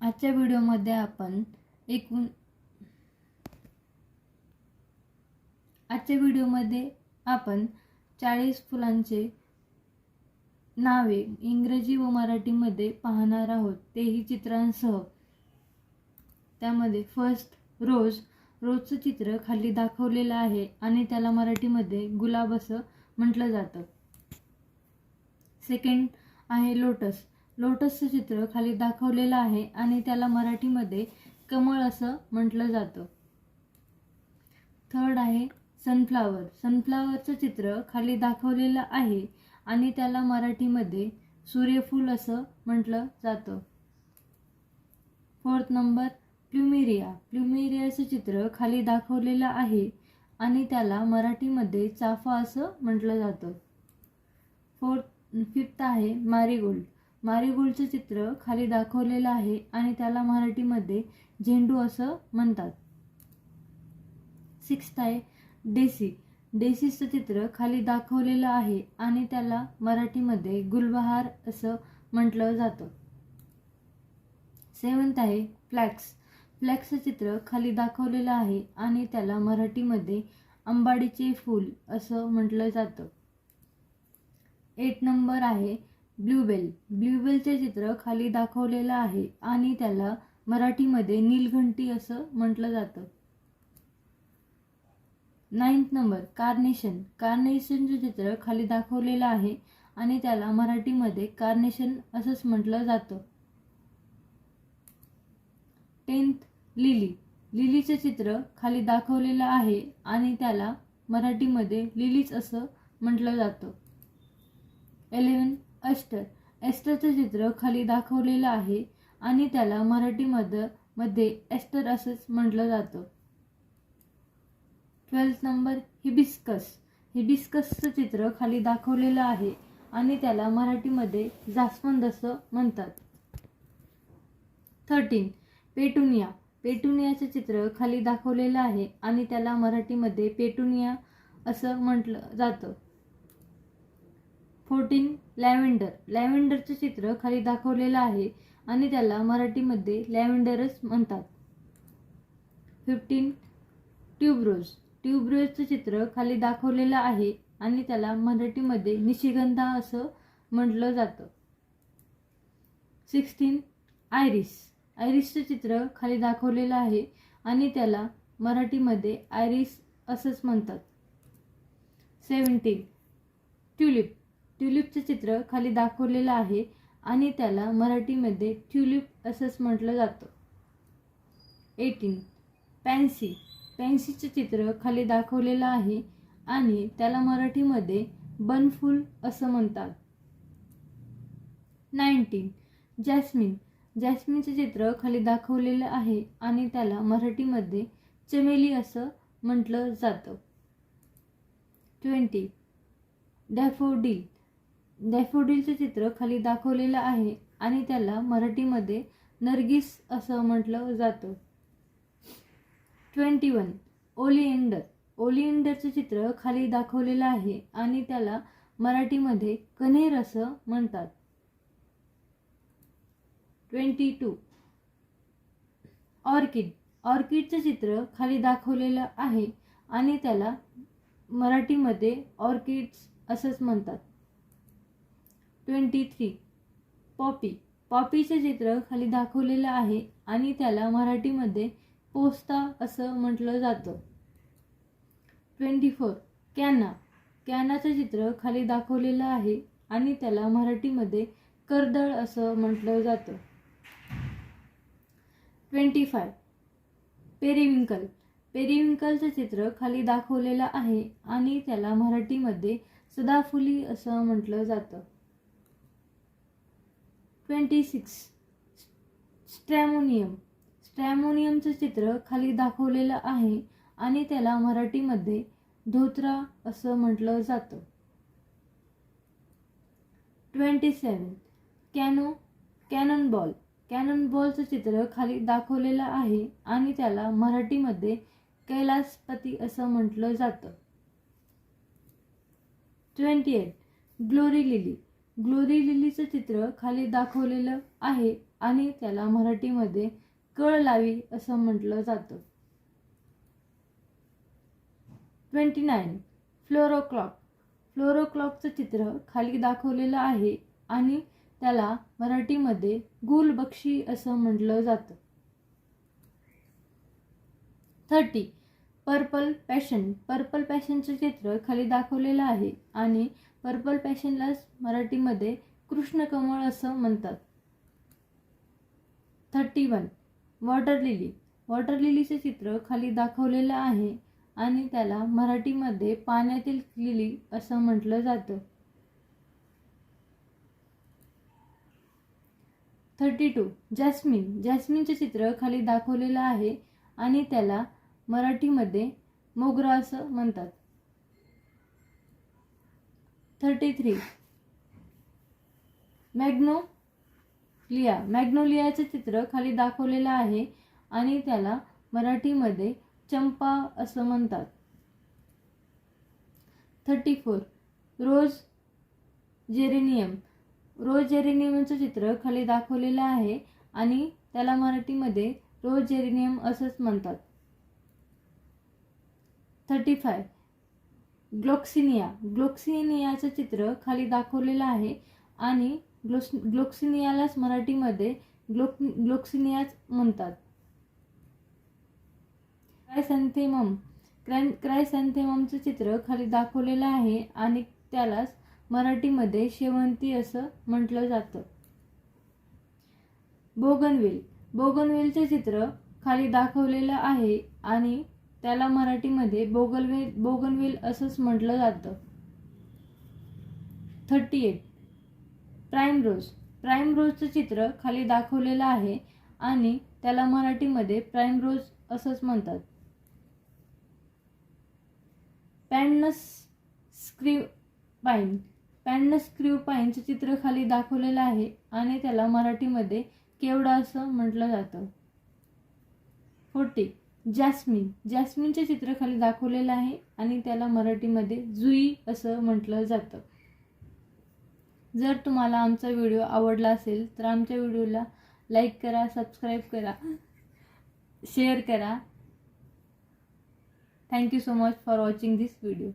आजच्या व्हिडिओमध्ये आपण आजच्या व्हिडिओमध्ये आपण 40 फुलांचे नावे इंग्रजी व मराठीमध्ये पाहणार आहोत, तेही चित्रांसह। त्यामध्ये फर्स्ट रोजचं चित्र खाली दाखवलेलं आहे आणि त्याला मराठीमध्ये गुलाब असं म्हटलं जातं। सेकंड आहे लोटसचं चित्र खाली दाखवलेलं आहे आणि त्याला मराठीमध्ये कमळ असं म्हटलं जातं। थर्ड आहे सनफ्लावरचं चित्र खाली दाखवलेलं आहे आणि त्याला मराठीमध्ये सूर्यफूल असं म्हटलं जातं। फोर्थ नंबर प्लुमेरियाचं चित्र खाली दाखवलेलं आहे आणि त्याला मराठीमध्ये चाफा असं म्हटलं जातं। फिफ्थ आहे मारीगोल्डचं चित्र खाली दाखवलेलं आहे आणि त्याला मराठीमध्ये झेंडू असं म्हणतात। सिक्स्थ आहे डेसीचं चित्र खाली दाखवलेलं आहे आणि त्याला मराठीमध्ये गुलबहार असं म्हटलं जातं। सेवन्थ आहे फ्लॅक्सचं चित्र खाली दाखवलेलं आहे आणि त्याला मराठीमध्ये अंबाडीचे फूल असं म्हटलं जातं। 8 नंबर आहे ब्ल्यूबेलचे चित्र खाली दाखवलेलं आहे आणि त्याला मराठीमध्ये नीलघंटी असं म्हटलं जातं। 9th नंबर कार्नेशनचं चित्र खाली दाखवलेलं आहे आणि त्याला मराठीमध्ये कार्नेशन असंच म्हटलं जातं। 10th लिलीचं चित्र खाली दाखवलेलं आहे आणि त्याला मराठीमध्ये लिलीच असं म्हटलं जातं। 11 एस्टरचं चित्र खाली दाखवलेलं आहे आणि त्याला मराठीमध्ये एस्टर असंच म्हटलं जातं। 12th नंबर हिबिस्कसचं चित्र खाली दाखवलेलं आहे आणि त्याला मराठीमध्ये जास्वंद असं म्हणतात। 13 पेटुनियाचं चित्र खाली दाखवलेलं आहे आणि त्याला मराठीमध्ये पेटुनिया असं म्हटलं जातं। 14 लॅव्हेंडरचं चित्र खाली दाखवलेलं आहे आणि त्याला मराठीमध्ये लॅव्हेंडरच म्हणतात। 15 ट्यूबरोजचं चित्र खाली दाखवलेलं आहे आणि त्याला मराठीमध्ये निशिगंधा असं म्हटलं जातं। 16 आयरिसचं चित्र खाली दाखवलेलं आहे आणि त्याला मराठीमध्ये आयरिस असंच म्हणतात। 17 ट्युलिपचं चित्र खाली दाखवलेलं आहे आणि त्याला मराठीमध्ये ट्युलिप असंच म्हटलं जातं। 18 पॅन्सीचं चित्र खाली दाखवलेलं आहे आणि त्याला मराठीमध्ये बनफूल असं म्हणतात। 19 जॅस्मिनचं चित्र खाली दाखवलेलं आहे आणि त्याला मराठीमध्ये चमेली असं म्हटलं जातं। 20 डॅफोडिलचं चित्र खाली दाखवलेलं आहे आणि त्याला मराठीमध्ये नर्गिस असं म्हटलं जातं। 21 ओलिएंडरचं चित्र खाली दाखवलेलं आहे आणि त्याला मराठीमध्ये कण्हेर असं म्हणतात। 22 ऑर्किडचं चित्र खाली दाखवलेलं आहे आणि त्याला मराठीमध्ये ऑर्किड्स असंच म्हणतात। 23 पॉपीचं चित्र खाली दाखवलेलं आहे आणि त्याला मराठीमध्ये पोस्ता असं म्हटलं जातं। 24 कॅनाचं चित्र खाली दाखवलेलं आहे आणि त्याला मराठीमध्ये कर्दळ असं म्हटलं जातं। 25 पेरिविंकलचं चित्र खाली दाखवलेलं आहे आणि त्याला मराठीमध्ये सदाफुली असं म्हटलं जातं। 26 स्ट्रॅमोनियमचं चित्र खाली दाखवलेलं आहे आणि त्याला मराठीमध्ये धोत्रा असं म्हटलं जातं। 27 कॅननबॉलचं चित्र खाली दाखवलेलं आहे आणि त्याला मराठीमध्ये कैलासपती असं म्हटलं जातं। 28 ग्लोरी लिलीचं चित्र खाली दाखवलेलं आहे आणि त्याला मराठीमध्ये कळ लावी असं म्हटलं जातं. 29. फ्लोरो क्लॉक. फ्लोरो क्लॉकचं चित्र खाली दाखवलेलं आहे आणि त्याला मराठीमध्ये गुलबक्षी असं म्हटलं जातं. 30. Purple passion. पर्पल पॅशनचं चित्र खाली दाखवलेलं आहे आणि पर्पल पॅशनलाच मराठीमध्ये कृष्णकमळ असं म्हणतात. 31. Water lily. वॉटर लिलीचे चित्र खाली दाखवलेलं आहे आणि त्याला मराठीमध्ये पाण्यातील लिली असं म्हटलं जातं. 32. जॅस्मिन. जॅस्मिनचे चित्र खाली दाखवलेलं आहे आणि त्याला मराठीमध्ये मोगरा असं म्हणतात. 33. मॅग्नोलिया. मॅग्नोलियाचे चित्र खाली दाखवलेलं आहे आणि त्याला मराठीमध्ये चंपा असं म्हणतात. 34. रोज जेरेनियम. रोज जेरेनियमचं चित्र खाली दाखवलेलं आहे आणि त्याला मराठीमध्ये रोज जेरेनियम असंच म्हणतात. 35. ग्लोक्सिनिया. ग्लोक्सिनियाचं चित्र खाली दाखवलेलं आहे आणि ग्लोक्सिनियालाच मराठीमध्ये ग्लोक्सिनियाच म्हणतात. क्रायसॅन्थेमम. क्रायसॅन्थेममचं चित्र खाली दाखवलेलं आहे आणि त्यालाच मराठीमध्ये शेवंती असं म्हटलं जातं. बोगनवेल. बोगनवेलचे चित्र खाली दाखवलेलं आहे आणि त्याला मराठीमध्ये बोगनवेल असंच म्हटलं जातं. 38. प्राईम रोज. प्राईम रोजचं चित्र खाली दाखवलेलं आहे आणि त्याला मराठीमध्ये प्राईम रोज असंच म्हणतात. पॅन्नस स्क्रिव्ह पाईनचं चित्र खाली दाखवलेलं आहे आणि त्याला मराठीमध्ये केवडा असं म्हटलं जातं. 40. जॅस्मिन. जॅस्मिनचे चित्र खाली दाखवलेलं आहे आणि त्याला मराठीमध्ये जुई असं म्हटलं जातं. जर तुम्हाला आमचा व्हिडिओ आवडला असेल तर आमच्या व्हिडिओला लाईक करा, सबस्क्राईब करा, शेअर करा. Thank you so much for watching this video.